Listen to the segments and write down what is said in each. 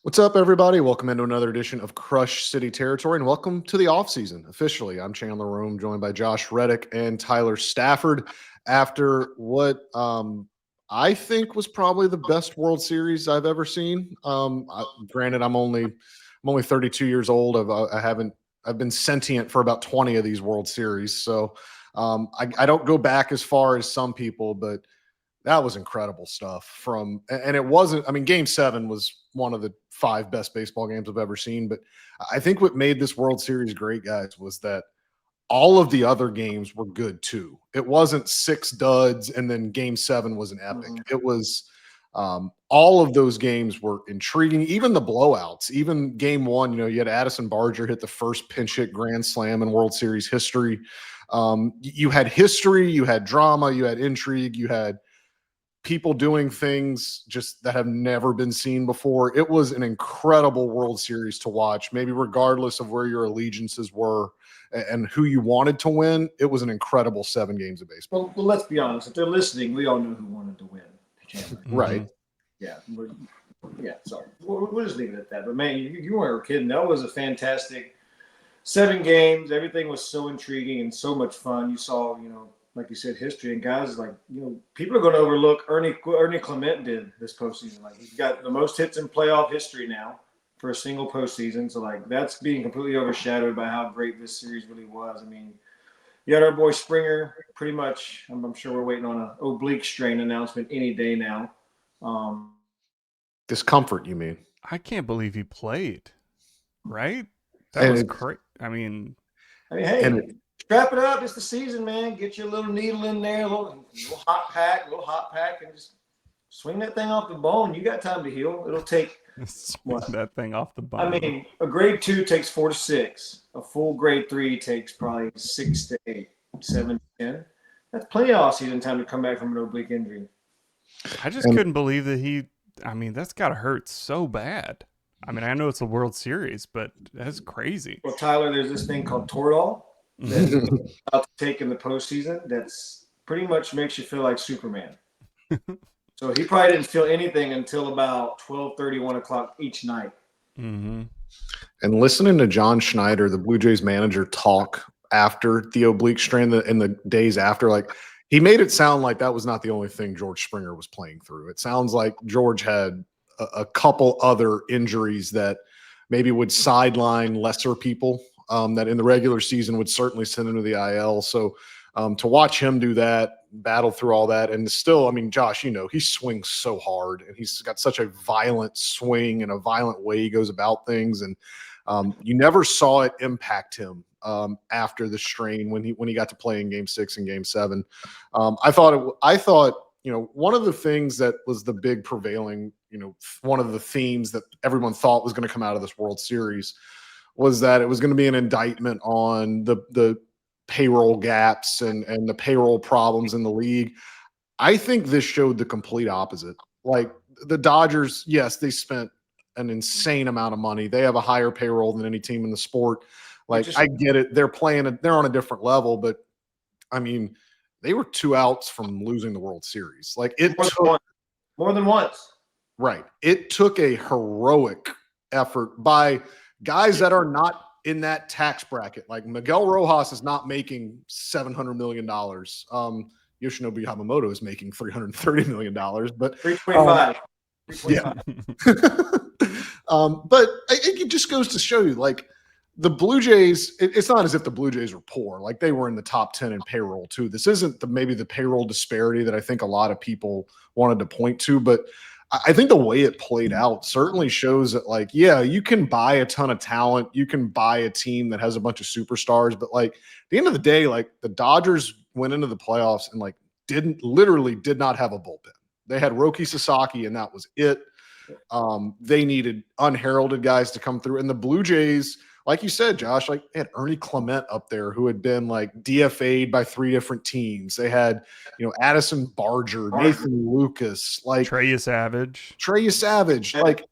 What's up, everybody? Welcome into another edition of Crush City Territory, and welcome to the offseason. Officially, I'm Chandler Rome, joined by Josh Reddick and Tyler Stafford. After what I think was probably the best World Series I've ever seen. Granted, I'm only 32 years old. I've been sentient for about 20 of these World Series, so I don't go back as far as some people, but that was incredible stuff and it wasn't, I mean, game 7 was one of the 5 best baseball games I've ever seen. But I think what made this World Series great, guys, was that all of the other games were good too. It wasn't 6 duds and then game 7 was an epic. It was all of those games were intriguing, even the blowouts, even game 1. You had Addison Barger hit the first pinch hit grand slam in World Series history. You had history, you had drama, you had intrigue, you had people doing things just that have never been seen before. It was an incredible World Series to watch, maybe regardless of where your allegiances were and who you wanted to win. It was an incredible 7 games of baseball. Well, let's be honest. If they're listening, we all know who wanted to win. Chandler. Right. Yeah. Sorry. We'll just leave it at that. But, man, you weren't kidding. That was a fantastic 7 games. Everything was so intriguing and so much fun. You saw, like you said, history, and guys like, people are going to overlook Ernie Clement did this postseason. Like, he's got the most hits in playoff history now for a single postseason. So, like, that's being completely overshadowed by how great this series really was. I mean, you had our boy Springer pretty much. I'm sure we're waiting on an oblique strain announcement any day now. Discomfort, you mean? I can't believe he played, right? That was crazy. I mean, hey, strap it up. It's the season, man. Get your little needle in there, a little hot pack, and just swing that thing off the bone. You got time to heal. It'll take that thing off the bone. I mean, a grade 2 takes 4 to 6. A full grade 3 takes probably 6 to 8, 7 to 10. That's plenty of off-season time to come back from an oblique injury. I just couldn't believe that that's got to hurt so bad. I mean, I know it's a World Series, but that's crazy. Well, Tyler, there's this thing called Toradol that's about to take in the postseason that's pretty much makes you feel like Superman. So he probably didn't feel anything until about 12:30, 1 o'clock each night. Mm-hmm. And listening to John Schneider, the Blue Jays manager, talk after the oblique strain in the days after, like, he made it sound like that was not the only thing George Springer was playing through. It sounds like George had a couple other injuries that maybe would sideline lesser people that in the regular season would certainly send him to the IL. So to watch him do that, battle through all that, and still, I mean, Josh, he swings so hard, and he's got such a violent swing and a violent way he goes about things, and you never saw it impact him after the strain when he got to play in Game 6 and Game 7. I thought one of the things that was the big prevailing, one of the themes that everyone thought was going to come out of this World Series was that it was going to be an indictment on the payroll gaps and the payroll problems in the league. I think this showed the complete opposite. Like, the Dodgers, yes, they spent an insane amount of money. They have a higher payroll than any team in the sport. Like, I get it. They're on a different level, but I mean, they were 2 outs from losing the World Series. Like, more than once. Right. It took a heroic effort by guys that are not in that tax bracket. Like, Miguel Rojas is not making $700 million. Yoshinobu Yamamoto is making $330 million, but 325. Yeah. But it just goes to show you, like, the Blue Jays, it's not as if the Blue Jays were poor. Like, they were in the top 10 in payroll too. This isn't maybe the payroll disparity that I think a lot of people wanted to point to, but I think the way it played out certainly shows that, like, yeah, you can buy a ton of talent. You can buy a team that has a bunch of superstars, but, like, at the end of the day, like, the Dodgers went into the playoffs and, like, did not have a bullpen. They had Roki Sasaki, and that was it. They needed unheralded guys to come through. And the Blue Jays, like you said, Josh, like, they had Ernie Clement up there, who had been, like, DFA'd by 3 different teams. They had, Addison Barger, Nathan Lucas, like Trey Savage, like,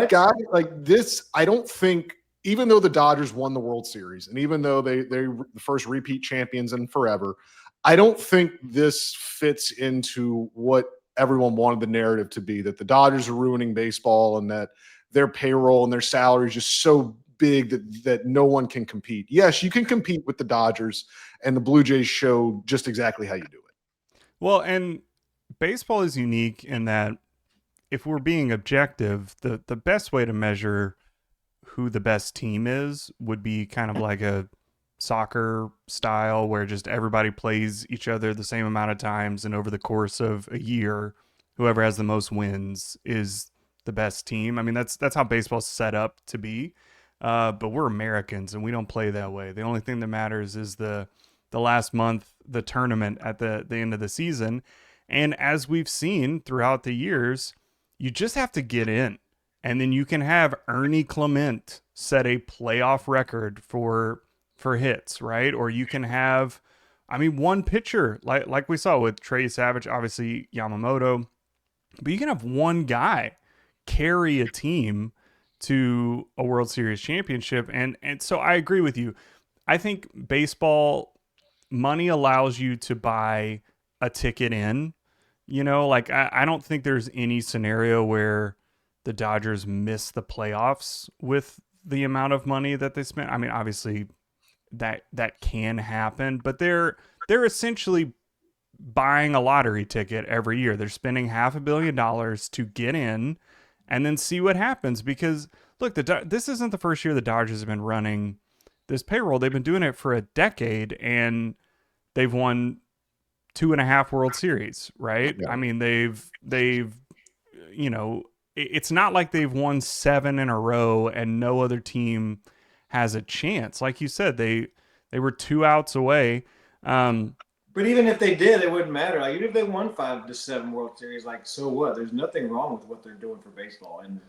guy like this. I don't think, even though the Dodgers won the World Series, and even though they're the first repeat champions in forever, I don't think this fits into what everyone wanted the narrative to be, that the Dodgers are ruining baseball and that their payroll and their salary is just so big that no one can compete. Yes, you can compete with the Dodgers, and the Blue Jays show just exactly how you do it. Well, and baseball is unique in that if we're being objective, the best way to measure who the best team is would be kind of like a soccer style where just everybody plays each other the same amount of times, and over the course of a year, whoever has the most wins is the best team. I mean, that's how baseball's set up to be. But we're Americans and we don't play that way. The only thing that matters is the last month, the tournament at the end of the season. And as we've seen throughout the years, you just have to get in. And then you can have Ernie Clement set a playoff record for hits, right? Or you can have, I mean, one pitcher, like we saw with Trey Savage, obviously Yamamoto, but you can have one guy carry a team to a World Series championship. And so I agree with you. I think baseball money allows you to buy a ticket in. You know, like I don't think there's any scenario where the Dodgers miss the playoffs with the amount of money that they spent. I mean, obviously that can happen, but they're essentially buying a lottery ticket every year. They're spending $500 million to get in and then see what happens. Because look, this isn't the first year the Dodgers have been running this payroll. They've been doing it for a decade, and they've won 2.5 World Series, right? Yeah. I mean, they've, you know, it's not like they've won 7 in a row and no other team has a chance. Like you said, they were 2 outs away. But even if they did, it wouldn't matter. Like, even if they won 5 to 7 World Series, like, so what? There's nothing wrong with what they're doing for baseball. And,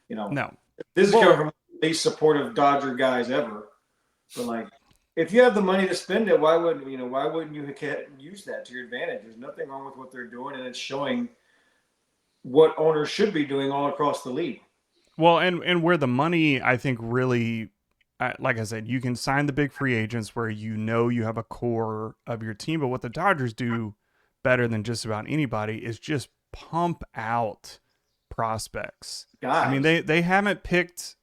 you know, no, this is coming from the least supportive Dodger guys ever. But, like, if you have the money to spend it, why wouldn't you use that to your advantage? There's nothing wrong with what they're doing, and it's showing what owners should be doing all across the league. Well, and where the money, I think, really, like I said, you can sign the big free agents where you know you have a core of your team. But what the Dodgers do better than just about anybody is just pump out prospects. Guys. I mean, they haven't picked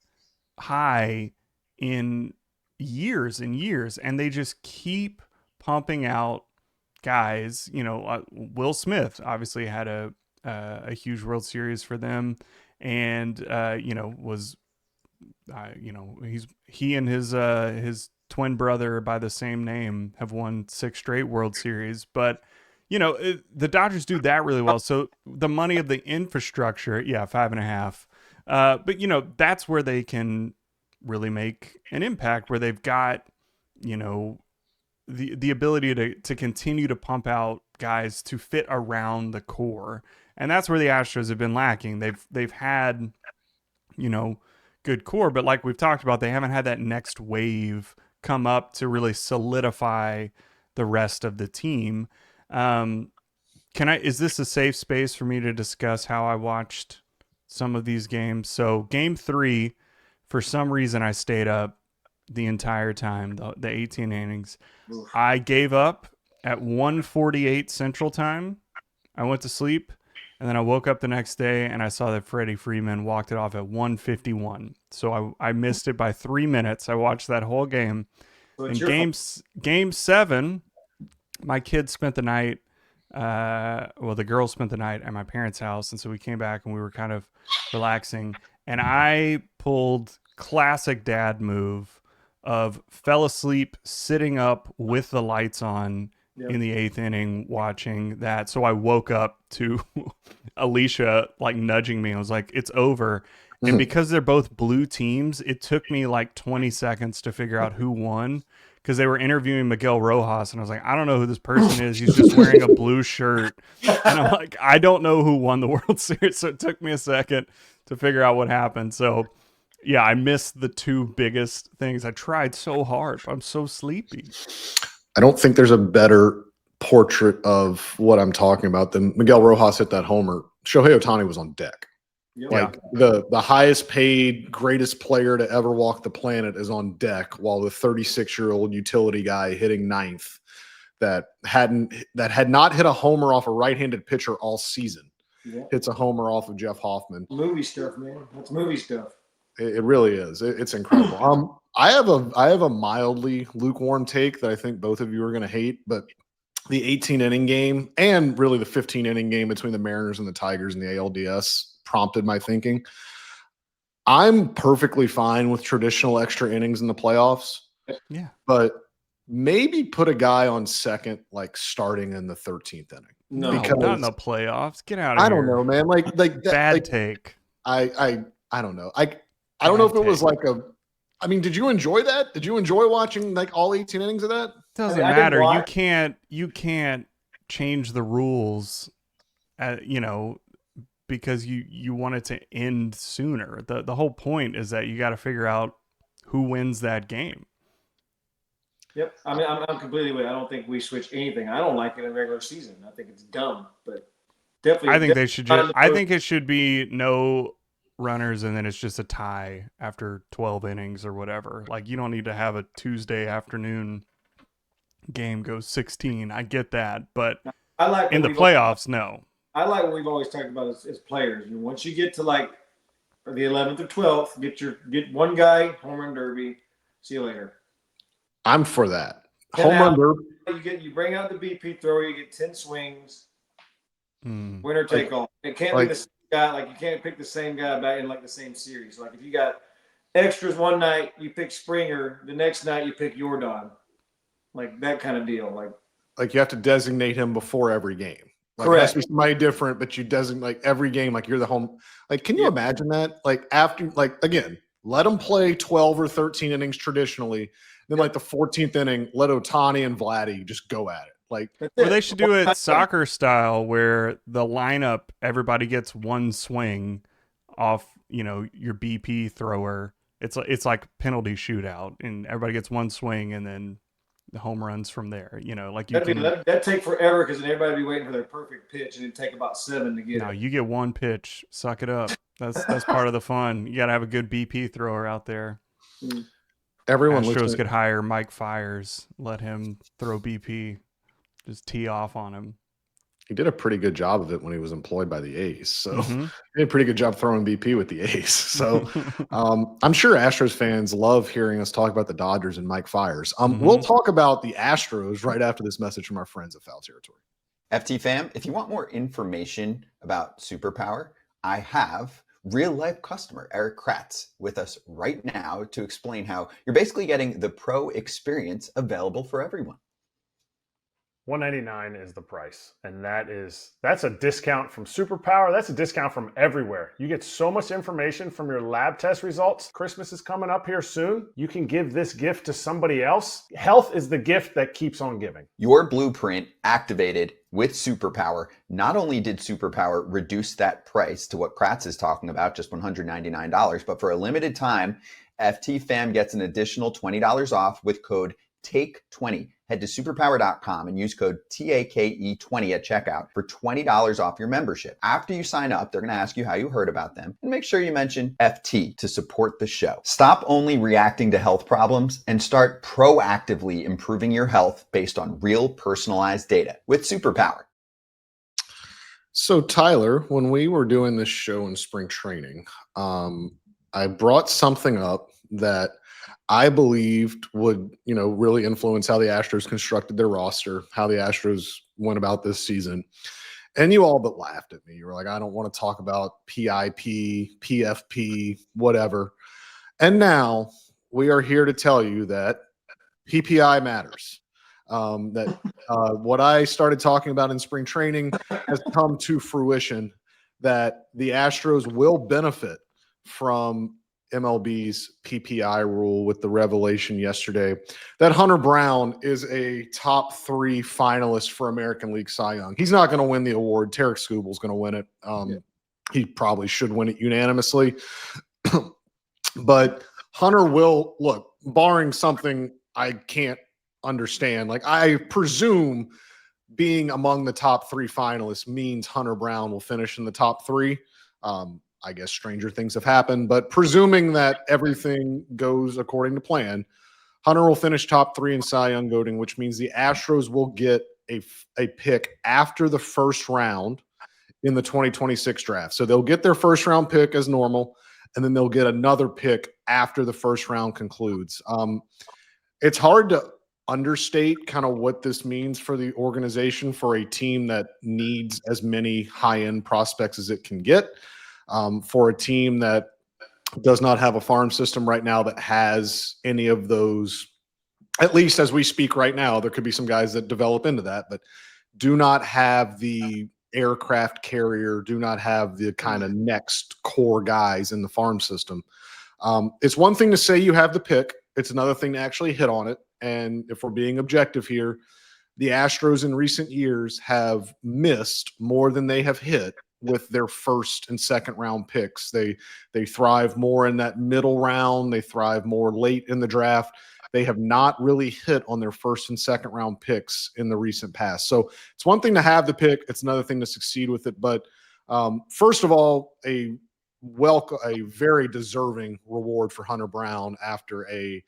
high in years and years, and they just keep pumping out guys. You know, Will Smith obviously had a huge World Series for them, and you know, was you know, he and his twin brother by the same name have won 6 straight World Series. But you know, the Dodgers do that really well. So the money of the infrastructure, 5.5. But you know, that's where they can really make an impact, where they've got, you know, the ability to continue to pump out guys to fit around the core. And that's where the Astros have been lacking. They've had, you know, good core, but like we've talked about, they haven't had that next wave come up to really solidify the rest of the team. Is this a safe space for me to discuss how I watched some of these games? So game 3, for some reason, I stayed up the entire time, the 18 innings. Oof. I gave up at 1:48 Central Time. I went to sleep, and then I woke up the next day, and I saw that Freddie Freeman walked it off at 1:51. So I missed it by 3 minutes. I watched that whole game. In game 7, my kids spent the night. The girls spent the night at my parents' house, and so we came back and we were kind of relaxing. And I pulled classic dad move of fell asleep sitting up with the lights on in the 8th inning watching that. So I woke up to Alicia like nudging me. I was like, it's over. And because they're both blue teams, it took me like 20 seconds to figure out who won, because they were interviewing Miguel Rojas, and I was like, I don't know who this person is. He's just wearing a blue shirt. And I'm like, I don't know who won the World Series. So it took me a second to figure out what happened. So yeah, I missed the 2 biggest things. I tried so hard, but I'm so sleepy. I don't think there's a better portrait of what I'm talking about than Miguel Rojas hit that homer. Shohei Ohtani was on deck. Like the highest paid, greatest player to ever walk the planet is on deck, while the 36-year-old utility guy hitting 9th that had not hit a homer off a right-handed pitcher all season hits a homer off of Jeff Hoffman. Movie stuff, man. That's movie stuff. It really is. It's incredible. I have a mildly lukewarm take that I think both of you are going to hate, but the 18-inning game and really the 15-inning game between the Mariners and the Tigers in the ALDS prompted my thinking. I'm perfectly fine with traditional extra innings in the playoffs. Yeah. But maybe put a guy on second, like starting in the 13th inning. No, Because not in the playoffs. Get out of here. I don't know, man. Like bad take. I don't know. I don't know if it was like a. I mean, did you enjoy that? Did you enjoy watching like all 18 innings of that? Doesn't matter. You can't change the rules. Because you want it to end sooner. The whole point is that you got to figure out who wins that game. Yep. I mean, I'm completely with it. I don't think we switch anything. I don't like it in regular season. I think it's dumb, but definitely. I think they should I think it should be no runners and then it's just a tie after 12 innings or whatever. Like you don't need to have a Tuesday afternoon game go 16. I get that, but I like in the playoffs, no. I like what we've always talked about as players. And once you get to like the 11th or 12th, get one guy home run derby. See you later. I'm for that. Home run derby. You bring out the BP thrower. You get 10 swings. Winner take all. It can't be the same guy. Like you can't pick the same guy back in like the same series. Like if you got extras one night, you pick Springer. The next night you pick Jordan. Like that kind of deal. Like you have to designate him before every game. Like correct. It has to be somebody different, but you designate like every game. Like you're the home. Like can you imagine that? Like after again, let them play 12 or 13 innings traditionally. Then like the 14th inning, let Ohtani and Vladdy just go at it. Like, or they should do it soccer style, where the lineup everybody gets one swing off. Your BP thrower. It's like penalty shootout, and everybody gets one swing, and then the home runs from there. Like you can. That'd take forever because then everybody would be waiting for their perfect pitch, and it'd take about 7 to get it. No, you get one pitch. Suck it up. That's part of the fun. You got to have a good BP thrower out there. Everyone Astros could hire Mike Fiers, let him throw BP, just tee off on him. He did a pretty good job of it when he was employed by the A's. So he did a pretty good job throwing BP with the A's. So I'm sure Astros fans love hearing us talk about the Dodgers and Mike Fiers. We'll talk about the Astros right after this message from our friends at Foul Territory. FT fam, if you want more information about Superpower, I have real-life customer Eric Kratz with us right now to explain how you're basically getting the pro experience available for everyone. $199 is the price, and that's a discount from Superpower. That's a discount from everywhere. You get so much information from your lab test results. Christmas is coming up here soon. You can give this gift to somebody else. Health is the gift that keeps on giving. Your blueprint activated with Superpower. Not only did Superpower reduce that price to what Kratz is talking about, just $199, but for a limited time, FT fam gets an additional $20 off with code TAKE20. Head to superpower.com and use code TAKE20 at checkout for $20 off your membership. After you sign up, they're going to ask you how you heard about them, and make sure you mention FT to support the show. Stop only reacting to health problems and start proactively improving your health based on real personalized data with Superpower. So Tyler, when we were doing this show in spring training, I brought something up that I believed would, really influence how the Astros constructed their roster, how the Astros went about this season. And you all but laughed at me. You were like, I don't want to talk about PIP, PFP, whatever. And now we are here to tell you that PPI matters. What I started talking about in spring training has come to fruition, that the Astros will benefit from MLB's PPI rule, with the revelation yesterday that Hunter Brown is a top 3 finalist for American League Cy Young. He's not going to win the award. Tarek Skubal's going to win it. He probably should win it unanimously. But Hunter will, look, barring something I can't understand, like I presume being among the top 3 finalists means Hunter Brown will finish in the top 3. I guess stranger things have happened, but presuming that everything goes according to plan, Hunter will finish top 3 in Cy Young voting, which means the Astros will get a pick after the first round in the 2026 draft. So they'll get their first round pick as normal, and then they'll get another pick after the first round concludes. It's hard to understate kind of what this means for the organization for a team that needs as many high-end prospects as it can get, for a team that does not have a farm system right now that has any of those, at least as we speak right now. There could be some guys that develop into that, but do not have the aircraft carrier, do not have the kind of next core guys in the farm system. It's one thing to say you have the pick. It's another thing to actually hit on it. And if we're being objective here, the Astros in recent years have missed more than they have hit with their first and second round picks. They thrive more in that middle round. They thrive more late in the draft. They have not really hit on their first and second round picks in the recent past. So it's one thing to have the pick. It's another thing to succeed with it. But first of all, a very deserving reward for Hunter Brown after a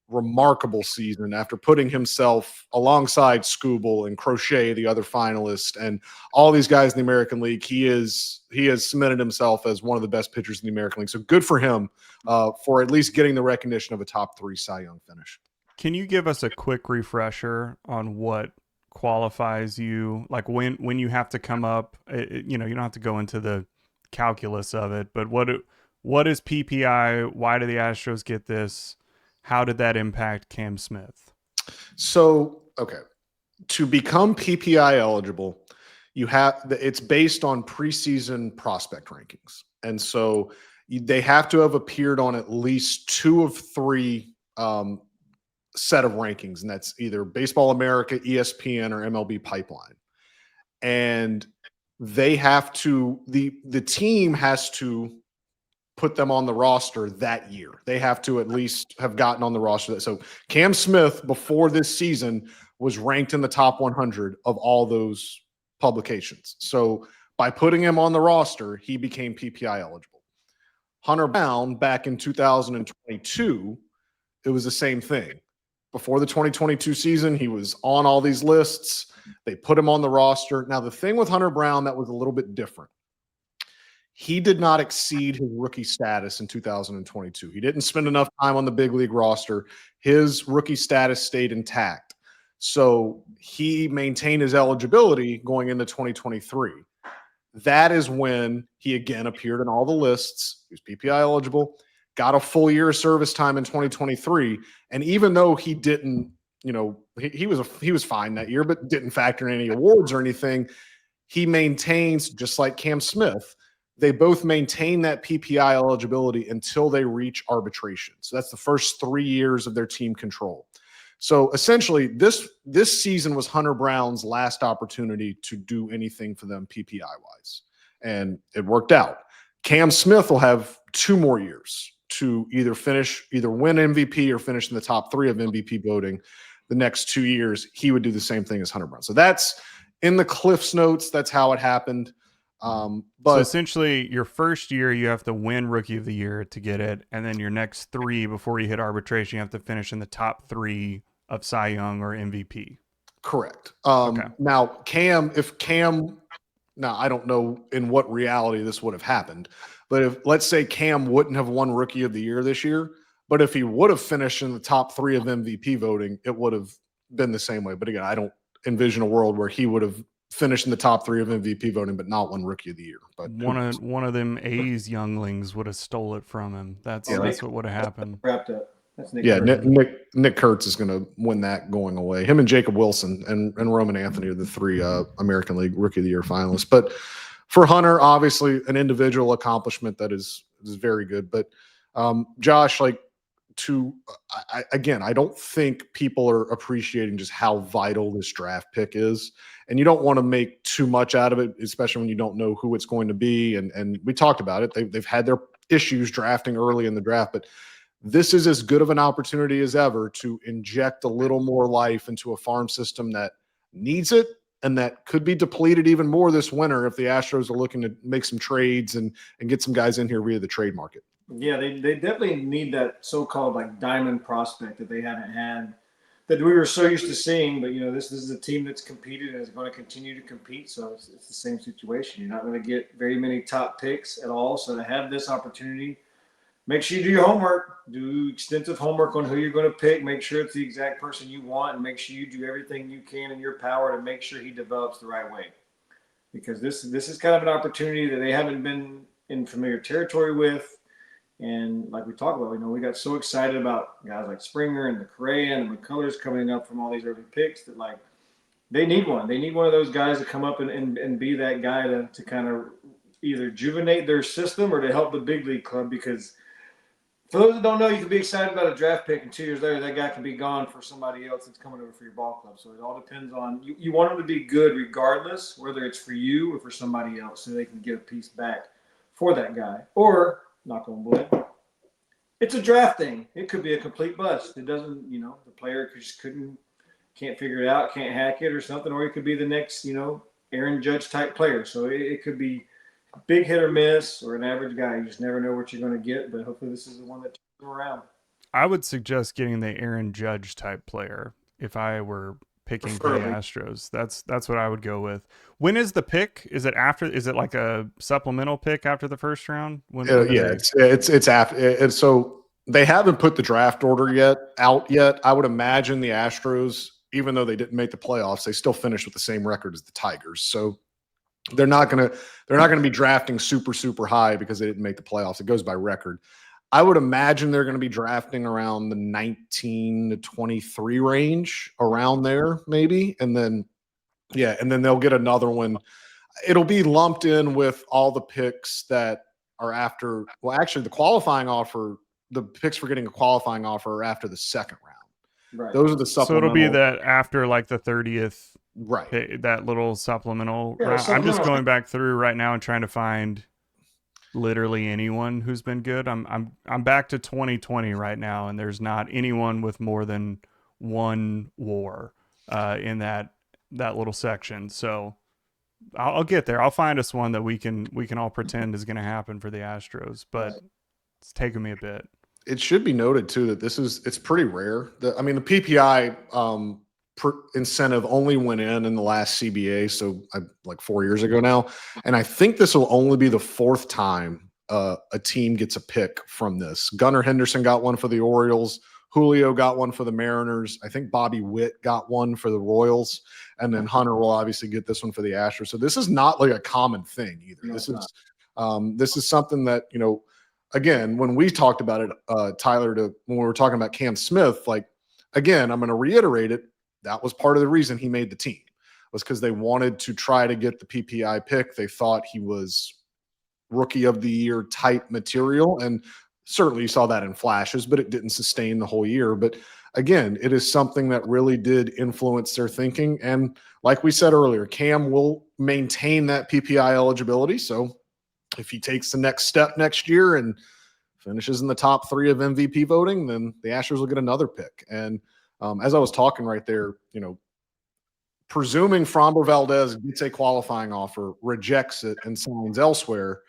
remarkable season, after putting himself alongside Skubal and Crochet, the other finalist, and all these guys in the American League. He has cemented himself as one of the best pitchers in the American League. So good for him for at least getting the recognition of a top 3 Cy Young finish. Can you give us a quick refresher on what qualifies you? Like when you have to come up, you don't have to go into the calculus of it, but what is PPI? Why do the Astros get this? How did that impact Cam Smith? So, okay, to become PPI eligible, it's based on preseason prospect rankings. And so they have to have appeared on at least 2 of 3 set of rankings. And that's either Baseball America, ESPN, or MLB Pipeline. And they have to, the team has to put them on the roster that year. They have to at least have gotten on the roster. So Cam Smith, before this season, was ranked in the top 100 of all those publications. So by putting him on the roster, he became PPI eligible. Hunter Brown, back in 2022, it was the same thing. Before the 2022 season, he was on all these lists. They put him on the roster. Now, the thing with Hunter Brown that was a little bit different, he did not exceed his rookie status in 2022. He didn't spend enough time on the big league roster. His rookie status stayed intact. So he maintained his eligibility going into 2023. That is when he again appeared in all the lists. He was PPI eligible, got a full year of service time in 2023. And even though he didn't, he was fine that year, but didn't factor in any awards or anything, he maintains, just like Cam Smith, they both maintain that PPI eligibility until they reach arbitration. So that's the first 3 years of their team control. So essentially, this season was Hunter Brown's last opportunity to do anything for them PPI-wise, and it worked out. Cam Smith will have 2 more years to either win MVP or finish in the top 3 of MVP voting. The next 2 years, he would do the same thing as Hunter Brown. So that's in the Cliff's notes. That's how it happened. But so essentially, your first year you have to win Rookie of the Year to get it, and then your next 3 before you hit arbitration, you have to finish in the top 3 of Cy Young or MVP. Correct. Okay. Now, now I don't know in what reality this would have happened, but if let's say Cam wouldn't have won Rookie of the Year this year, but if he would have finished in the top 3 of MVP voting, it would have been the same way. But again, I don't envision a world where he would have finished in the top 3 of MVP voting, but not won Rookie of the Year. But one of them A's younglings would have stole it from him. That's what would have happened. Wrapped up. That's Nick. Yeah, Kurtz. Nick Kurtz is going to win that going away. Him and Jacob Wilson and Roman Anthony are the 3 American League Rookie of the Year finalists. But for Hunter, obviously an individual accomplishment that is very good. But Josh, I don't think people are appreciating just how vital this draft pick is. And you don't want to make too much out of it, especially when you don't know who it's going to be. And we talked about it. They've had their issues drafting early in the draft, but this is as good of an opportunity as ever to inject a little more life into a farm system that needs it and that could be depleted even more this winter if the Astros are looking to make some trades and get some guys in here via the trade market. Yeah, they definitely need that so-called diamond prospect that they haven't had that we were so used to seeing. But, this is a team that's competed and is going to continue to compete. So it's the same situation. You're not going to get very many top picks at all. So to have this opportunity, make sure you do your homework, do extensive homework on who you're going to pick, make sure it's the exact person you want, and make sure you do everything you can in your power to make sure he develops the right way. Because this is kind of an opportunity that they haven't been in familiar territory with. And like we talked about, we got so excited about guys like Springer and the Correa and the McCullers coming up from all these early picks that, like, they need one. They need one of those guys to come up and be that guy to kind of either rejuvenate their system or to help the big league club. Because for those that don't know, you can be excited about a draft pick, and 2 years later, that guy can be gone for somebody else that's coming over for your ball club. So it all depends on you want them to be good regardless, whether it's for you or for somebody else, so they can get a piece back for that guy. Or, knock on wood, it's a draft thing. It could be a complete bust. It doesn't, the player just can't figure it out, can't hack it or something, or it could be the next, Aaron Judge type player. So it could be big hit or miss or an average guy. You just never know what you're going to get, but hopefully this is the one that turns them around. I would suggest getting the Aaron Judge type player if I were picking for the Astros. That's what I would go with. When is the pick? Is it like a supplemental pick after the first round? It's after. So they haven't put the draft order out yet. I would imagine the Astros, even though they didn't make the playoffs, they still finished with the same record as the Tigers. So they're not gonna be drafting super, super high because they didn't make the playoffs. It goes by record. I would imagine they're going to be drafting around the 19 to 23 range, around there maybe. And then they'll get another one. It'll be lumped in with all the picks that are after. Well, actually, the picks for getting a qualifying offer are after the second round. Right. Those are the supplemental. So it'll be that after like the 30th, right? That little supplemental round. Supplemental. I'm just going back through right now and trying to find literally anyone who's been good. I'm back to 2020 right now, and there's not anyone with more than one WAR in that little section. So I'll get there. I'll find us one that we can all pretend is going to happen for the Astros, but it's taken me a bit. It should be noted too that it's pretty rare. The PPI incentive only went in the last CBA, so like 4 years ago now, and I think this will only be the fourth time a team gets a pick from this. Gunnar Henderson got one for the Orioles. Julio got one for the Mariners. I think Bobby Witt got one for the Royals, and then Hunter will obviously get this one for the Astros. So this is not like a common thing either. No, this is something that, again, when we talked about it, Tyler, when we were talking about Cam Smith, like, again, I'm going to reiterate it. That was part of the reason he made the team, was because they wanted to try to get the PPI pick. They thought he was rookie of the year type material. And certainly you saw that in flashes, but it didn't sustain the whole year. But again, it is something that really did influence their thinking. And like we said earlier, Cam will maintain that PPI eligibility. So if he takes the next step next year and finishes in the top 3 of MVP voting, then the Astros will get another pick. And as I was talking right there, presuming Framber Valdez gets a qualifying offer, rejects it, and signs elsewhere,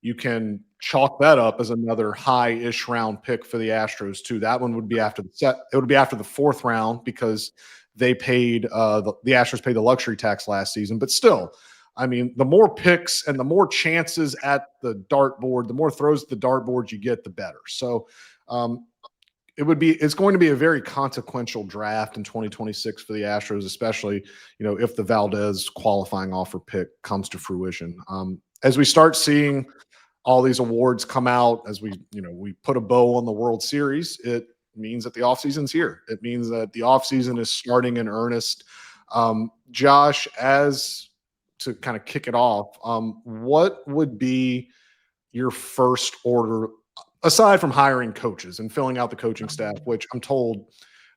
you can chalk that up as another high-ish round pick for the Astros too. That one would be after it would be after the 4th round, because they paid the Astros paid the luxury tax last season. But still, the more picks and the more chances at the dartboard, the more throws at the dartboard you get, the better. So it's going to be a very consequential draft in 2026 for the Astros, especially, if the Valdez qualifying offer pick comes to fruition. As we start seeing all these awards come out, as we put a bow on the World Series, it means that the offseason's here. It means that the offseason is starting in earnest. Josh, as to kind of kick it off, what would be your first order, aside from hiring coaches and filling out the coaching staff, which I'm told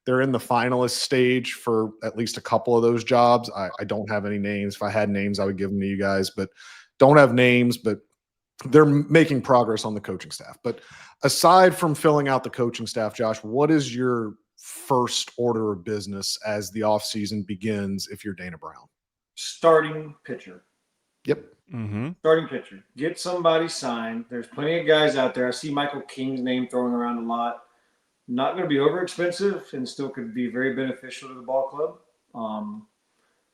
they're in the finalist stage for at least a couple of those jobs? I don't have any names. If I had names, I would give them to you guys, but don't have names. But they're making progress on the coaching staff. But aside from filling out the coaching staff, Josh, what is your first order of business as the offseason begins if you're Dana Brown? Starting pitcher. Yep. Mm-hmm. Starting pitcher. Get somebody signed. There's plenty of guys out there. I see Michael King's name thrown around a lot. not going to be over expensive and still could be very beneficial to the ball club.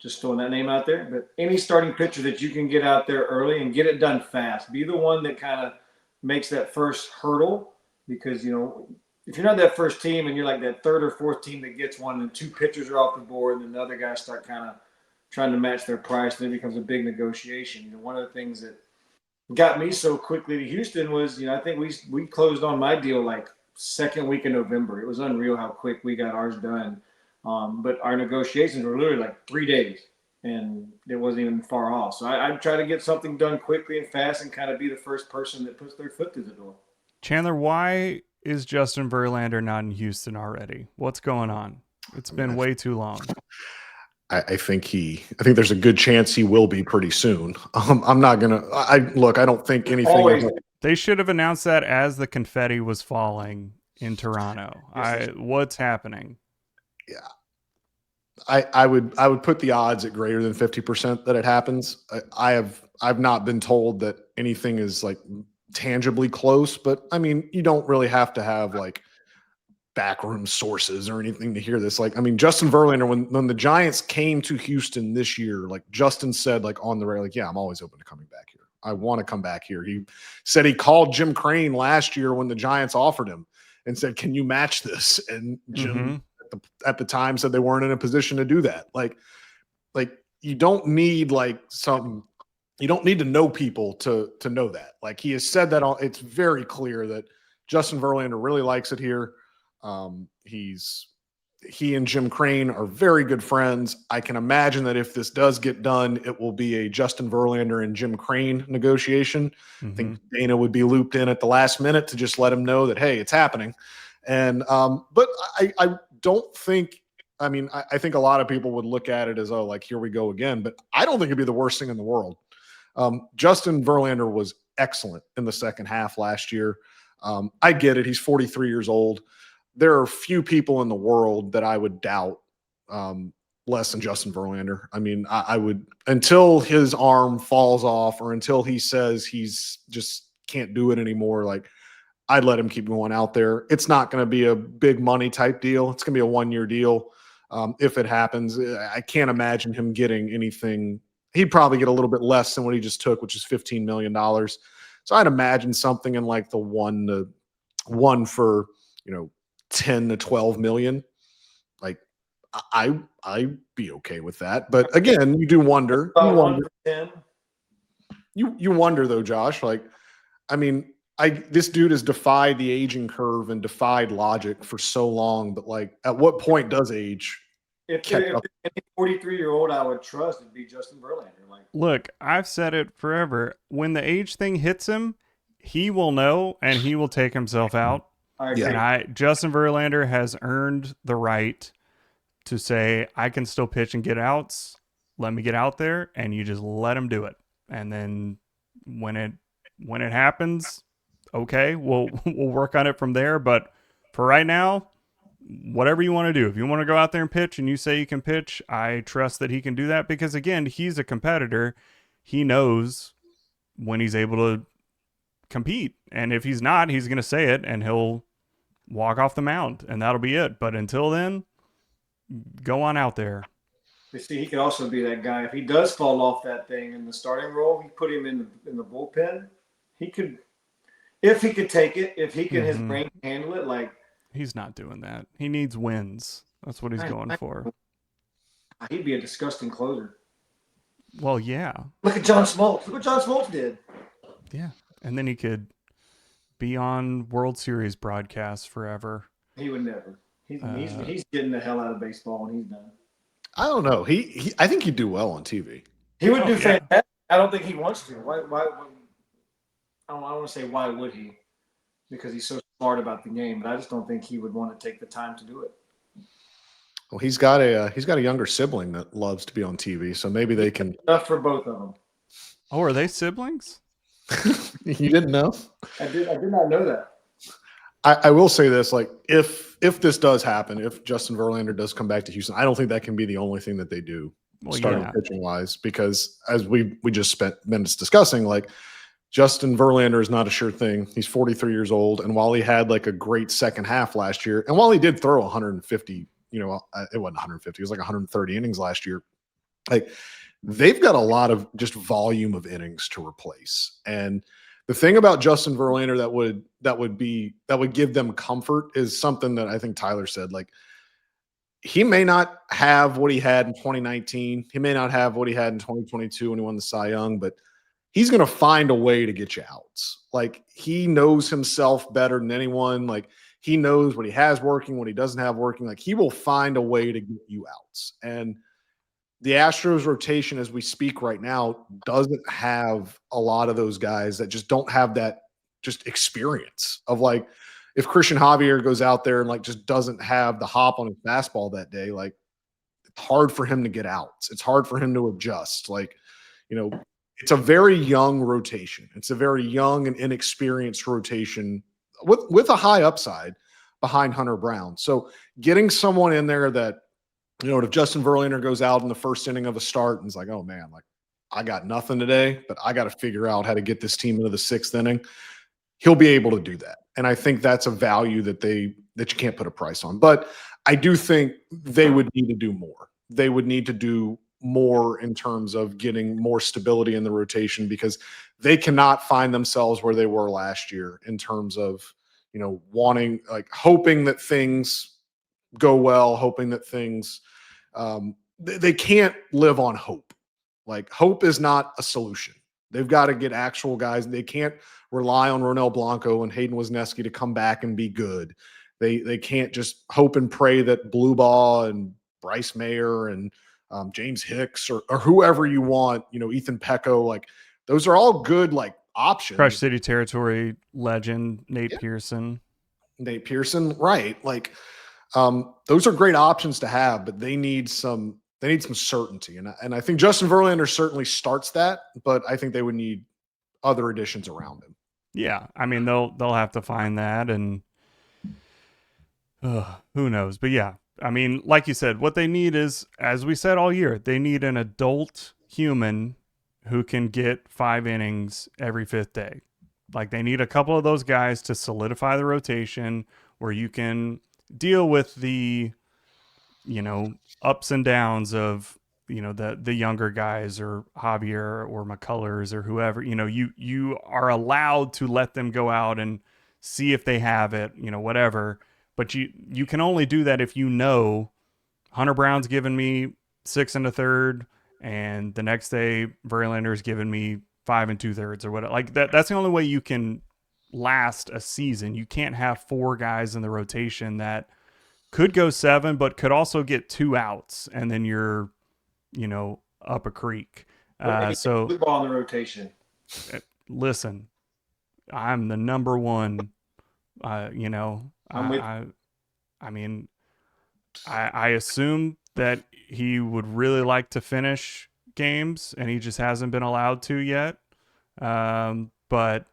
Just throwing that name out there. But any starting pitcher that you can get out there early and get it done fast, be the one that kind of makes that first hurdle, because, if you're not that first team and you're like that third or fourth team that gets one and two pitchers are off the board and then the other guys start kind of trying to match their price, then it becomes a big negotiation. One of the things that got me so quickly to Houston was, I think we closed on my deal like second week in November. It was unreal how quick we got ours done. But our negotiations were literally like 3 days, and it wasn't even far off. So I try to get something done quickly and fast and kind of be the first person that puts their foot through the door. Chandler, why is Justin Verlander not in Houston already? What's going on? It's been way too long. I think there's a good chance he will be pretty soon. I'm not gonna. I don't think anything. Always. They should have announced that as the confetti was falling in Toronto. What's happening? Yeah, I would put the odds at greater than 50% that it happens. I've not been told that anything is like tangibly close, but I mean, you don't really have to have like backroom sources or anything to hear this. Like, I mean, Justin Verlander, when the Giants came to Houston this year, like Justin said, like on the radio, like, yeah, I'm always open to coming back here. I want to come back here. He said he called Jim Crane last year when the Giants offered him and said, can you match this? And Jim at the time said they weren't in a position to do that. Like you don't need you don't need to know people to know that. Like he has said that it's very clear that Justin Verlander really likes it here. He and Jim Crane are very good friends. I can imagine that if this does get done, it will be a Justin Verlander and Jim Crane negotiation. I think Dana would be looped in at the last minute to just let him know that, hey, it's happening. And, but I don't think, I mean, I think a lot of people would look at it as, oh, like, here we go again, but I don't think it'd be the worst thing in the world. Justin Verlander was excellent in the second half last year. I get it. He's 43 years old. There are few people in the world that I would doubt less than Justin Verlander. I mean, I would, until his arm falls off or until he says he's just can't do it anymore, like, I'd let him keep going out there. It's not going to be a big money type deal. It's going to be a 1-year deal. If it happens, I can't imagine him getting anything. He'd probably get a little bit less than what he just took, which is $15 million. So I'd imagine something in like the one for, 10 to 12 million. Like I'd be okay with that. But again, you do wonder. You wonder though, Josh, like, I mean, this dude has defied the aging curve and defied logic for so long, but like, at what point does age? If any 43-year-old I would trust, it'd be Justin Verlander. Like, look, I've said it forever. When the age thing hits him, he will know and he will take himself out. And Justin Verlander has earned the right to say, I can still pitch and get outs. Let me get out there, and you just let him do it. And then when it happens, okay, we'll work on it from there. But for right now, whatever you want to do, if you want to go out there and pitch and you say you can pitch, I trust that he can do that because, again, he's a competitor. He knows when he's able to compete. And if he's not, he's going to say it and he'll walk off the mound and that'll be it. But until then, go on out there. You see, he could also be that guy. If he does fall off that thing in the starting role, we put him in the bullpen. He could, if he could take it, if he can, his brain handle it. Like, he's not doing that. He needs wins. That's what he's going for. He'd be a disgusting closer. Well, yeah. Look at John Smoltz. Look what John Smoltz did. Yeah, and then he could be on World Series broadcasts forever. He would never. He's getting the hell out of baseball when he's done. I don't know. I think he'd do well on TV. He would do fantastic. I don't think he wants to. Why? I don't want to say why would he, because he's so smart about the game. But I just don't think he would want to take the time to do it. Well, he's got a younger sibling that loves to be on TV, so maybe they can. Enough for both of them. Oh, are they siblings? You didn't know? I did not know that. I will say this, like, if this does happen, if Justin Verlander does come back to Houston, I don't think that can be the only thing that they do, starting pitching wise, because as we just spent minutes discussing, like, Justin Verlander is not a sure thing. He's 43 years old. And while he had like a great second half last year, and while he did throw 150, it wasn't 150, it was like 130 innings last year. Like they've got a lot of just volume of innings to replace. And the thing about Justin Verlander that would give them comfort is something that I think Tyler said. Like he may not have what he had in 2019. He may not have what he had in 2022 when he won the Cy Young, but he's going to find a way to get you outs. Like he knows himself better than anyone. Like he knows what he has working, what he doesn't have working. Like he will find a way to get you outs. And the Astros rotation as we speak right now doesn't have a lot of those guys that just don't have that just experience of like, if Christian Javier goes out there and like just doesn't have the hop on his fastball that day, like it's hard for him to get outs. It's hard for him to adjust. Like, it's a very young rotation. It's a very young and inexperienced rotation with a high upside behind Hunter Brown. So getting someone in there that, if Justin Verlander goes out in the first inning of a start and is like, oh man, like I got nothing today, but I got to figure out how to get this team into the sixth inning, he'll be able to do that. And I think that's a value that you can't put a price on. But I do think they would need to do more. They would need to do more in terms of getting more stability in the rotation because they cannot find themselves where they were last year in terms of, wanting, like hoping that things go well, hoping that things they can't live on hope. Like hope is not a solution. They've got to get actual guys. They can't rely on Ronel Blanco and Hayden Wesneski to come back and be good. They can't just hope and pray that Blue Ball and Bryce Mayer and James Hicks or whoever you want, Ethan Pecco, like those are all good like options. Crush City Territory legend Nate Pearson. Right? Like those are great options to have, but they need some certainty. And I think Justin Verlander certainly starts that, but I think they would need other additions around him. Yeah, I mean they'll have to find that, and who knows? But yeah, I mean, like you said, what they need is, as we said all year, they need an adult human who can get 5 innings every 5th day. Like they need a couple of those guys to solidify the rotation where you can deal with the, ups and downs of, the younger guys or Javier or McCullers or whoever, you are allowed to let them go out and see if they have it, whatever. But you can only do that if Hunter Brown's given me 6 1/3, and the next day Verlander's given me 5 2/3 or whatever. Like that's the only way you can last a season. You can't have 4 guys in the rotation that could go 7, but could also get 2 outs, and then you're, up a creek. So Blue Ball in the rotation. Listen, I'm the number one. I mean, I assume that he would really like to finish games, and he just hasn't been allowed to yet. But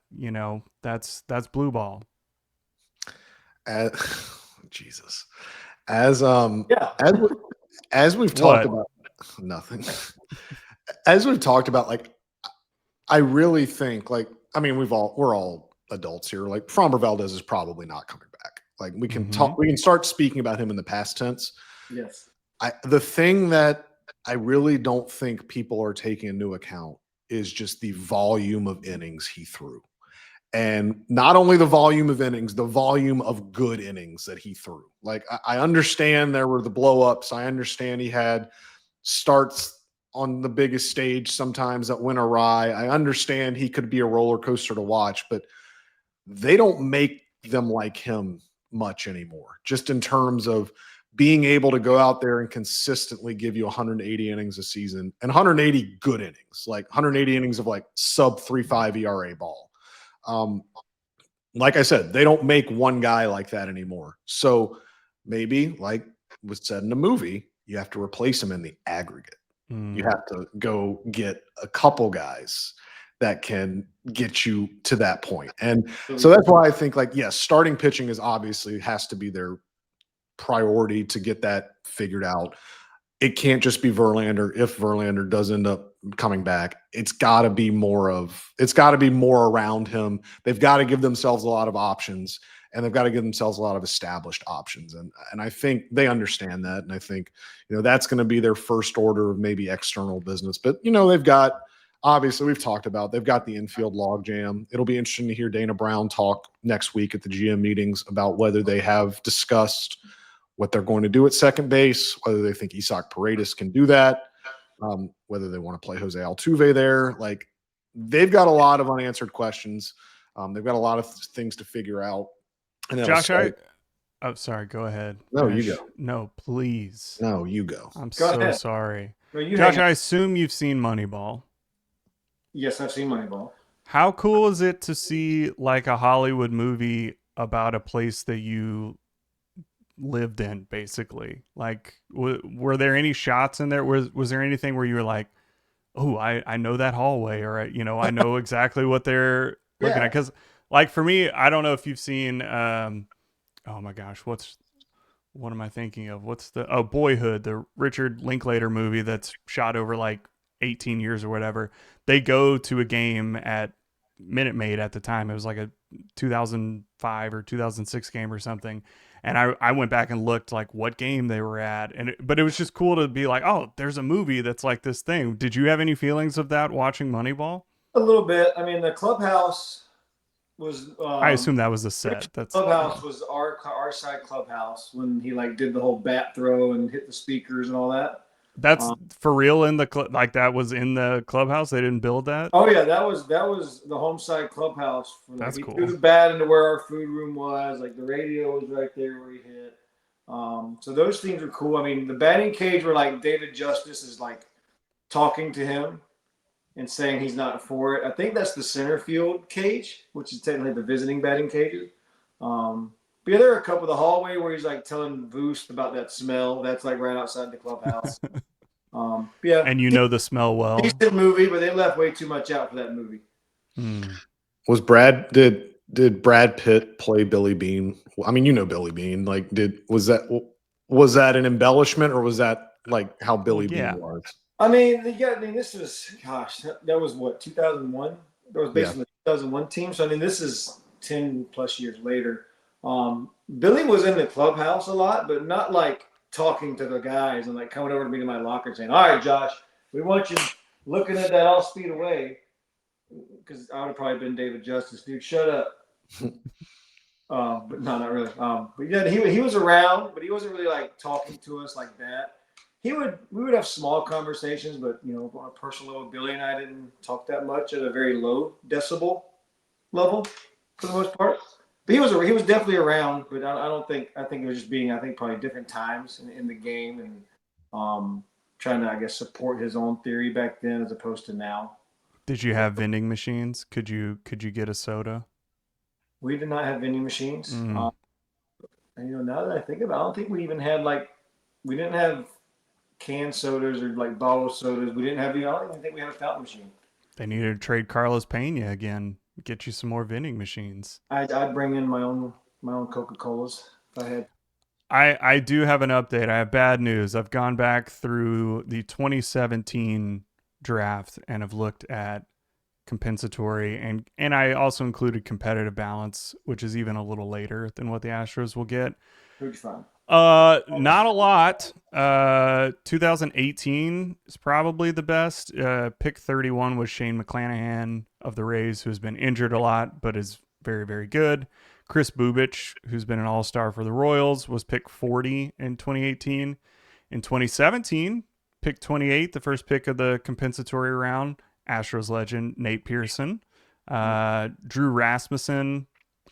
that's Blue Ball. Jesus, as we've talked about nothing. As we've talked about, like I really think, like I mean, we're all adults here. Like Framber Valdez is probably not coming back. Like we can we can start speaking about him in the past tense. Yes. The thing that I really don't think people are taking into account is just the volume of innings he threw. And not only the volume of innings, the volume of good innings that he threw. Like I understand there were the blow-ups. I understand he had starts on the biggest stage sometimes that went awry. I understand he could be a roller coaster to watch, but they don't make them like him much anymore, just in terms of being able to go out there and consistently give you 180 innings a season and 180 good innings, like 180 innings of like sub 3.5 ERA ball. Like I said, they don't make one guy like that anymore. So maybe, like was said in the movie, you have to replace him in the aggregate. You have to go get a couple guys that can get you to that point. And so that's why I think, like, yes, starting pitching is obviously has to be their priority to get that figured out. it can't just be Verlander. If Verlander does end up coming back, it's got to be more around him. They've got to give themselves a lot of options, and they've got to give themselves a lot of established options. And I think they understand that. And I think, that's going to be their first order of maybe external business. But, they've got, obviously we've talked about, they've got the infield logjam. It'll be interesting to hear Dana Brown talk next week at the GM meetings about whether they have discussed what they're going to do at second base, whether they think Isaac Paredes can do that, whether they want to play Jose Altuve there. Like, they've got a lot of unanswered questions. They've got a lot of things to figure out. And Josh, sorry, go ahead. No, you go. No, please. No, you go. I'm Go so ahead. sorry. No, Josh, I assume you've seen Moneyball. Yes, I've seen Moneyball. How cool is it to see like a Hollywood movie about a place that you lived in, basically? Like, were there any shots in there? Was there anything where you were like, oh, I know that hallway, or I know exactly what they're looking at? Because like for me, I don't know if you've seen oh my gosh, what am I thinking of? What's Boyhood, the Richard Linklater movie that's shot over like 18 years or whatever. They go to a game at Minute Maid at the time. It was like a 2005 or 2006 game or something. And I went back and looked like what game they were at. But it was just cool to be like, oh, there's a movie that's like this thing. Did you have any feelings of that watching Moneyball? A little bit. I mean, the clubhouse was. I assume that was a set. That's clubhouse was our side clubhouse when he like did the whole bat throw and hit the speakers and all that. That's for real in the like that was in the clubhouse. They didn't build that. Oh yeah, that was the home side clubhouse. That's he cool. threw the bat into where our food room was. Like the radio was right there where he hit. So those things are cool. I mean, the batting cage where like David Justice is like talking to him and saying he's not for it. I think that's the center field cage, which is technically the visiting batting cages. But yeah, there are a couple of the hallway where he's like telling Voost about that smell. That's like right outside the clubhouse. Yeah, and the smell well. Decent movie, but they left way too much out for that movie. Was did Brad Pitt play Billy Bean? I mean, Billy Bean. Like, was that an embellishment, or was that like how Billy Bean was? I mean, this was, that was what, 2001? That was based on the 2001 team. So I mean, this is 10 plus years later. Billy was in the clubhouse a lot, but not like talking to the guys and like coming over to me to my locker and saying, all right, Josh, we want you looking at that all speed away. Because I would have probably been David Justice, dude, shut up. But no, not really. But yeah, he was around, but he wasn't really like talking to us like that. We would have small conversations, but on a personal level, Billy and I didn't talk that much at a very low decibel level for the most part. But he was definitely around, but I think it was just being, probably different times in the game and trying to, I guess, support his own theory back then as opposed to now. Did you have vending machines? Could you get a soda? We did not have vending machines. And now that I think about it, I don't think we even had we didn't have canned sodas or like bottled sodas. We didn't have I don't even think we had a fountain machine. They needed to trade Carlos Pena again. Get you some more vending machines. I'd bring in my own Coca-Colas if I had. I do have an update. I have bad news. I've gone back through the 2017 draft and have looked at compensatory and I also included competitive balance, which is even a little later than what the Astros will get. Who'd you find? Not a lot. 2018 is probably the best. Pick 31 was Shane McClanahan of the Rays, who's been injured a lot, but is very, very good. Chris Bubich, who's been an all-star for the Royals, was pick 40 in 2018. In 2017, pick 28, the first pick of the compensatory round, Astros legend Nate Pearson. Drew Rasmussen,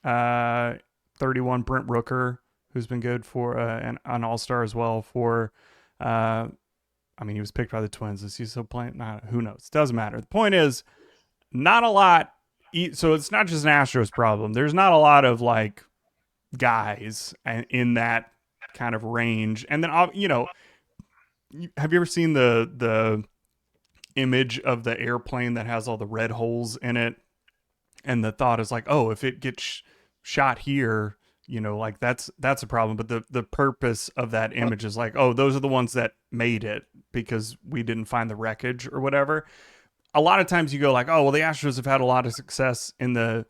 31, Brent Rooker, who's been good for an all-star as well for, he was picked by the Twins. Is he still playing? Who knows? Doesn't matter. The point is, not a lot. So it's not just an Astros problem. There's not a lot of like guys in that kind of range. And then, have you ever seen the image of the airplane that has all the red holes in it? And the thought is like, oh, if it gets shot here, like that's a problem. But the purpose of that image is like, oh, those are the ones that made it because we didn't find the wreckage or whatever. A lot of times you go like, oh, well, the Astros have had a lot of success in the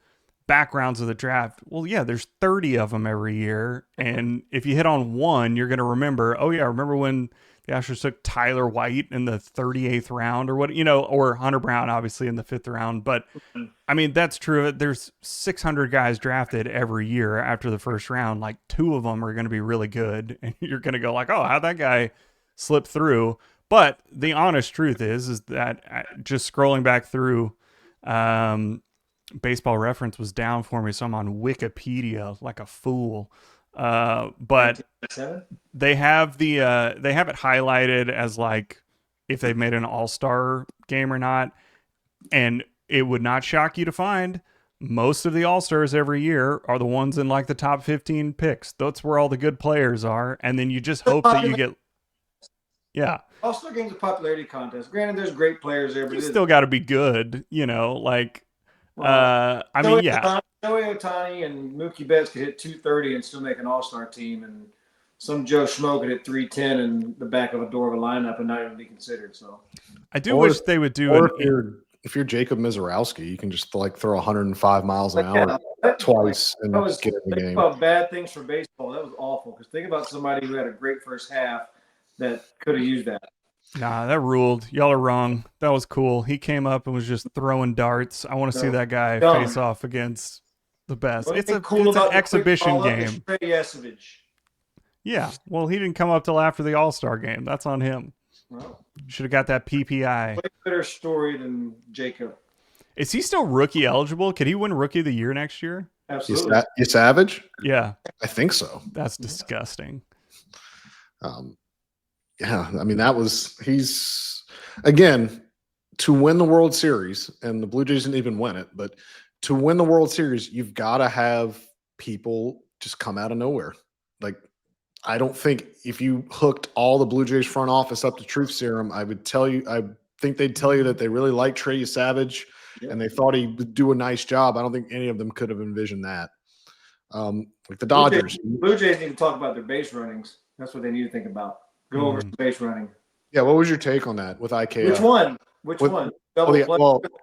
backgrounds of the draft. Well, yeah, there's 30 of them every year. And if you hit on one, you're going to remember, oh yeah, remember when the Astros took Tyler White in the 38th round or what, or Hunter Brown, obviously in the 5th round. But I mean, that's true. There's 600 guys drafted every year after the first round. Like 2 of them are going to be really good. And you're going to go like, oh, how'd that guy slip through? But the honest truth is that just scrolling back through, Baseball Reference was down for me, so I'm on Wikipedia like a fool. But they have it highlighted as like if they've made an all-star game or not, and it would not shock you to find most of the all-stars every year are the ones in like the top 15 picks. That's where all the good players are, and then you just hope that you get. Yeah. All-Star Game's a popularity contest. Granted, there's great players there, but you still got to be good, like. I mean, yeah. Shohei Ohtani and Mookie Betts could hit 230 and still make an all-star team, and some Joe Schmo could hit 310 in the back of a door of a lineup and not even be considered. So, I do wish they would do it. If you're Jacob Mizorowski, you can just like throw 105 miles an hour twice and get in the game. About bad things for baseball. That was awful. Because think about somebody who had a great first half that could have used that. Nah, that ruled. Y'all are wrong. That was cool. He came up and was just throwing darts. I want to see that guy face off against the best. It's an exhibition game. Yeah. Well, he didn't come up till after the All-Star game. That's on him. Well, should have got that PPI. Way better story than Jacob. Is he still rookie eligible? Could he win Rookie of the Year next year? Absolutely. You Savage? Yeah. I think so. That's disgusting. Yeah, I mean, he's again, to win the World Series, and the Blue Jays didn't even win it, but to win the World Series, you've got to have people just come out of nowhere. Like, I don't think if you hooked all the Blue Jays front office up to truth serum, I think they'd tell you that they really like Trey Savage and they thought he would do a nice job. I don't think any of them could have envisioned that. Like the Dodgers. Blue Jays need to talk about their base runnings. That's what they need to think about. Go over base running. Yeah, what was your take on that with IKF? Which one? Double play,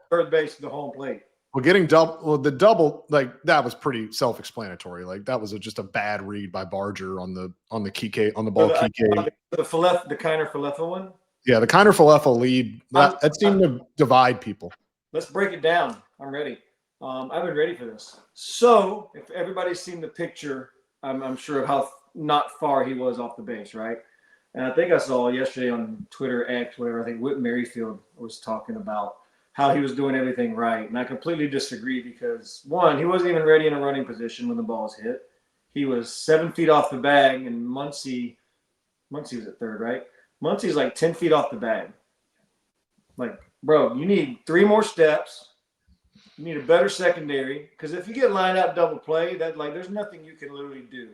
third base to the home plate. Well, getting the double, like that was pretty self-explanatory. Like that was just a bad read by Barger on the Kike on the ball. Kike. The Kiner Falefa one. Yeah, the Kiner Falefa lead that seemed to divide people. Let's break it down. I'm ready. I've been ready for this. So, if everybody's seen the picture, I'm sure of how not far he was off the base, right? And I think I saw yesterday on Twitter, X, whatever, I think Whit Merrifield was talking about how he was doing everything right. And I completely disagree because, one, he wasn't even ready in a running position when the ball was hit. He was 7 feet off the bag, and Muncy was at third, right? Muncy's like 10 feet off the bag. Like, bro, you need 3 more steps. You need a better secondary because if you get lined up double play, there's nothing you can literally do.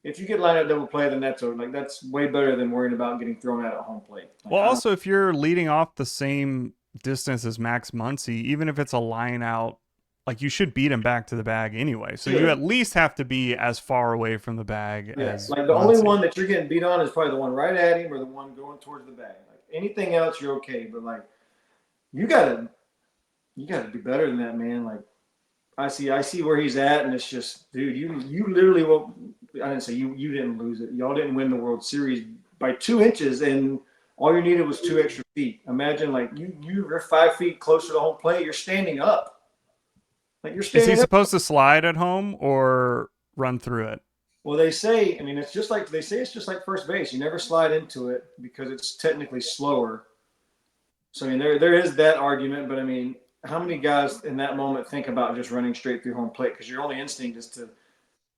If you get lined up double play, then that's way better than worrying about getting thrown out at home plate. Well, also, if you're leading off the same distance as Max Muncy, even if it's a line out, like you should beat him back to the bag anyway. So you at least have to be as far away from the bag as like the Muncy. Only one that you're getting beat on is probably the one right at him or the one going towards the bag. Like anything else, you're okay. But like you gotta do better than that, man. Like I see where he's at, and it's just, dude, you literally I didn't say you didn't lose it. Y'all didn't win the World Series by 2 inches, and all you needed was 2 extra feet. Imagine like you're 5 feet closer to home plate. You're standing up. Like you're standing. Is he supposed to slide at home or run through it? Well, they say. I mean, it's just like first base. You never slide into it because it's technically slower. So I mean, there is that argument, but I mean, how many guys in that moment think about just running straight through home plate because your only instinct is to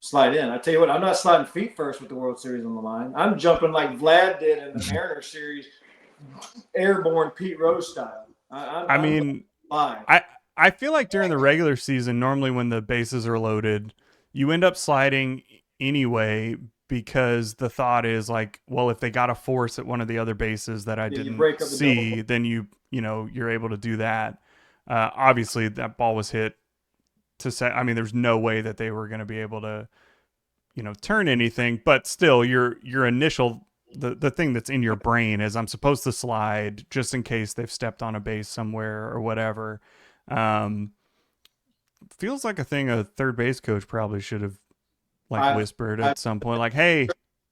slide in? I tell you what, I'm not sliding feet first with the World Series on the line. I'm jumping like Vlad did in the Mariners series, airborne Pete Rose style. I feel like during the regular season, normally when the bases are loaded, you end up sliding anyway because the thought is like, well, if they got a force at one of the other bases that I didn't see, then you're able to do that. Obviously, that ball was hit to say. I mean, there's no way that they were going to be able to turn anything, but still your initial the thing that's in your brain is I'm supposed to slide just in case they've stepped on a base somewhere or whatever. Feels like a thing a third base coach probably should have whispered at some point, like, hey,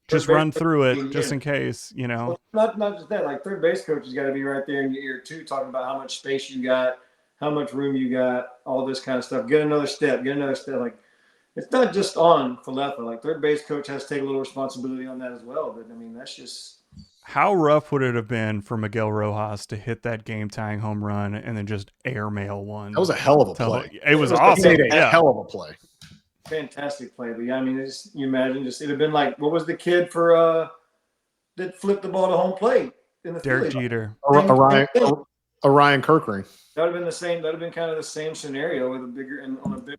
just run through it just in case, Well, not just that, like third base coach has got to be right there in your ear too, talking about how much space you got, how much room you got, all this kind of stuff. Get another step. Like, it's not just on Falefa. Like, third base coach has to take a little responsibility on that as well. But I mean, that's just. How rough would it have been for Miguel Rojas to hit that game-tying home run and then just airmail one? That was a hell of a play. It was awesome. A hell of a play. Fantastic play. But yeah, I mean, you imagine it'd have been like, what was the kid for that flipped the ball to home plate in the Derek Philly? Jeter. Ryan Kirkring. That would have been the same. That would have been kind of the same scenario with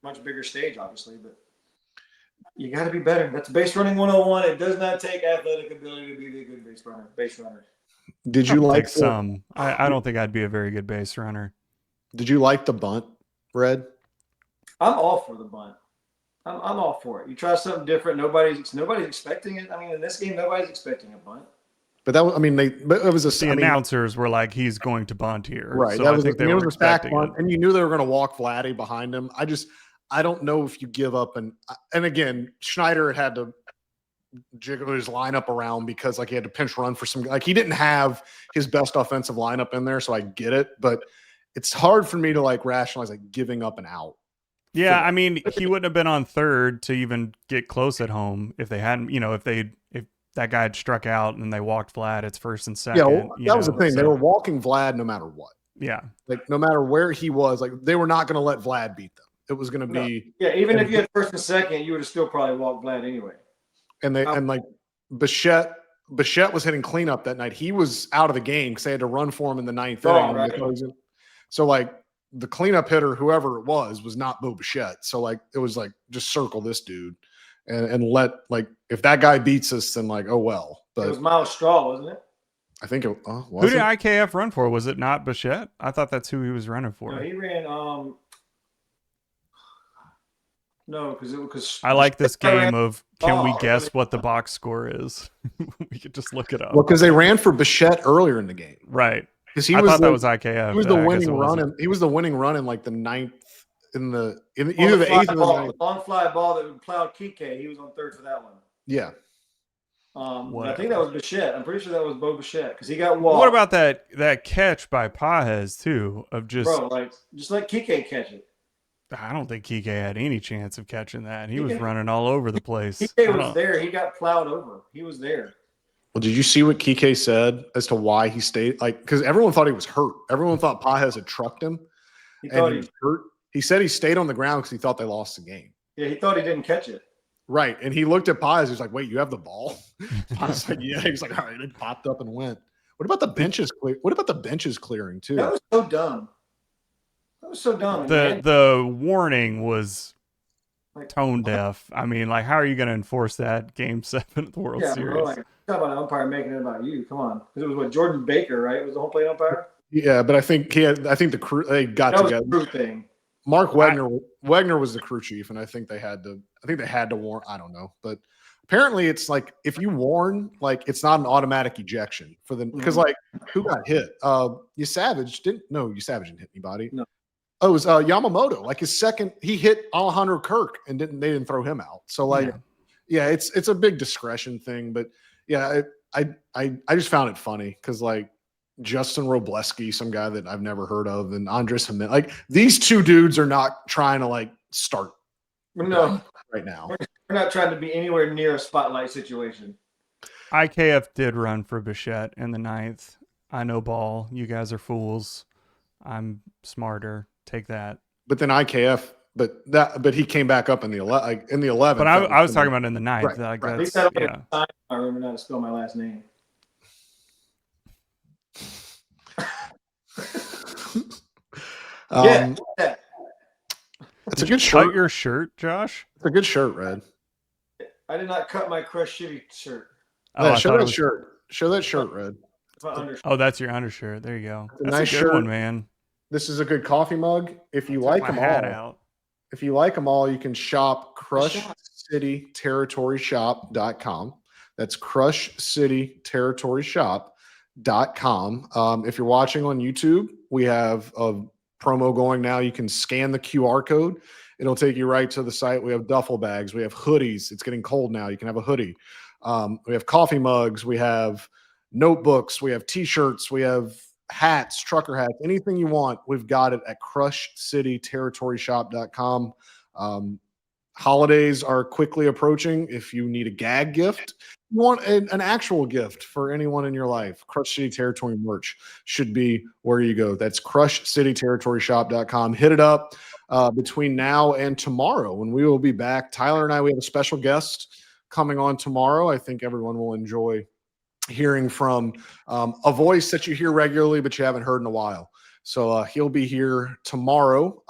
much bigger stage, obviously. But you got to be better. That's base running 101. It does not take athletic ability to be a good base runner. Did you like some? I don't think I'd be a very good base runner. Did you like the bunt, Red? I'm all for the bunt. I'm all for it. You try something different. Nobody's expecting it. I mean, in this game, nobody's expecting a bunt. But that was, I mean, but it was the announcers were like, he's going to bunt here, right? So that I was, think they were expecting bunt, and you knew they were going to walk Vladdy behind him. I don't know if you give up and again, Schneider had to jiggle his lineup around because like he had to pinch run for some, like he didn't have his best offensive lineup in there. So I get it, but it's hard for me to like rationalize like giving up an out. Yeah. I mean, he wouldn't have been on third to even get close at home if they hadn't, if that guy had struck out and they walked Vlad, it's first and second. Yeah. Well, that was the thing. So, they were walking Vlad no matter what. Yeah. Like no matter where he was, like they were not going to let Vlad beat them. It was going to be even if you had first and second, you would have still probably walked Vlad anyway. And like Bichette was hitting cleanup that night. He was out of the game because they had to run for him in the ninth inning. Right. So like the cleanup hitter, whoever it was not Bo Bichette. So like it was like just circle this dude and let like if that guy beats us, then like oh well. But it was Miles Straw, wasn't it? I think it was. Who did IKF run for? Was it not Bichette? I thought that's who he was running for. No, he ran. No, because I like this game of can we guess what the box score is? We could just look it up. Well, because they ran for Bichette earlier in the game, right? Because I thought that was IKF. He was the winning run. He was the winning run in like the ninth, in either the eighth or the ninth. Long fly ball that plowed Kike. He was on third for that one. Yeah. I think that was Bichette. I'm pretty sure that was Bo Bichette because he got walked. What about that catch by Pajes too? Of just just let Kike catch it. I don't think Kike had any chance of catching that. He was running all over the place. Kike was there. He got plowed over. He was there. Well, did you see what Kike said as to why he stayed? Like, because everyone thought he was hurt. Everyone thought Pajes had trucked him. He thought he was hurt. He said he stayed on the ground because he thought they lost the game. Yeah, he thought he didn't catch it. Right. And he looked at Pajes. He was like, wait, you have the ball? I was like, yeah. He was like, all right. It popped up and went. What about the benches clearing too? That was so dumb. That was so dumb. The warning was tone deaf. I mean, like, how are you going to enforce that Game 7 of the World Series? Bro, like, talk about an umpire making it about you. Come on, because it was Jordan Baker, right? Was the home plate umpire? Yeah, but I think the crew they got that together. Was the crew thing. Mark Wegner was the crew chief, and I think they had to warn. I don't know, but apparently it's like if you warn, like it's not an automatic ejection for them because like who got hit? Savage didn't hit anybody. No. Oh, it was Yamamoto. Like his second, he hit Alejandro Kirk and they didn't throw him out. So like, yeah, it's a big discretion thing. But yeah, I just found it funny because like Justin Robleski, some guy that I've never heard of, and Andres Jimenez, like these two dudes are not trying to like start. No, right now we're not trying to be anywhere near a spotlight situation. IKF did run for Bichette in the ninth. I know ball. You guys are fools. I'm smarter. Take that. But then IKF, but he came back up in the 11th. But I was talking about in the ninth. Right, Like right. At least I remember how to spell my last name. It's a good shirt. Cut your shirt, Josh. It's a good shirt, Red. I did not cut my Crush Shitty shirt. Oh, show that shirt. Show that shirt, Red. Oh, that's your undershirt. There you go. That's nice a good shirt. one, man. This is a good coffee mug. If you like them all, you can shop Crush crushcityterritoryshop.com. That's crushcityterritoryshop.com. If you're watching on YouTube, we have a promo going now. You can scan the QR code. It'll take you right to the site. We have duffel bags. We have hoodies. It's getting cold now. You can have a hoodie. We have coffee mugs. We have notebooks. We have T-shirts. We have hats, trucker hats, anything you want. We've got it at crushcityterritoryshop.com. Holidays are quickly approaching. If you need a gag gift, you want an actual gift for anyone in your life, Crush City Territory merch should be where you go. That's crushcityterritoryshop.com. Hit it up between now and tomorrow when we will be back. Tyler and I, we have a special guest coming on tomorrow. I think everyone will enjoy hearing from a voice that you hear regularly, but you haven't heard in a while. So he'll be here tomorrow.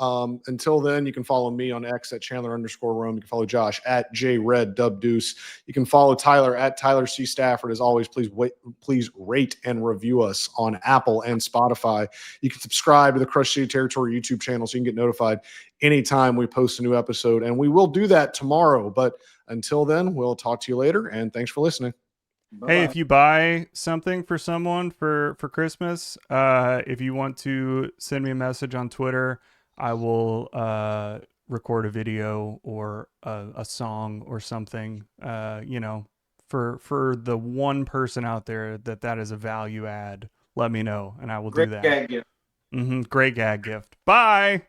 Until then, you can follow me on X at Chandler_Rome. You can follow Josh at JRedDubDeuce. You can follow Tyler at Tyler C. Stafford. As always, please rate and review us on Apple and Spotify. You can subscribe to the Crush City Territory YouTube channel so you can get notified anytime we post a new episode. And we will do that tomorrow. But until then, we'll talk to you later. And thanks for listening. Bye-bye. Hey, if you buy something for someone for Christmas, if you want to send me a message on Twitter, I will record a video or a song or something, for the one person out there that is a value add. Let me know, and I will do that. Great gag gift. Great gag gift. Bye.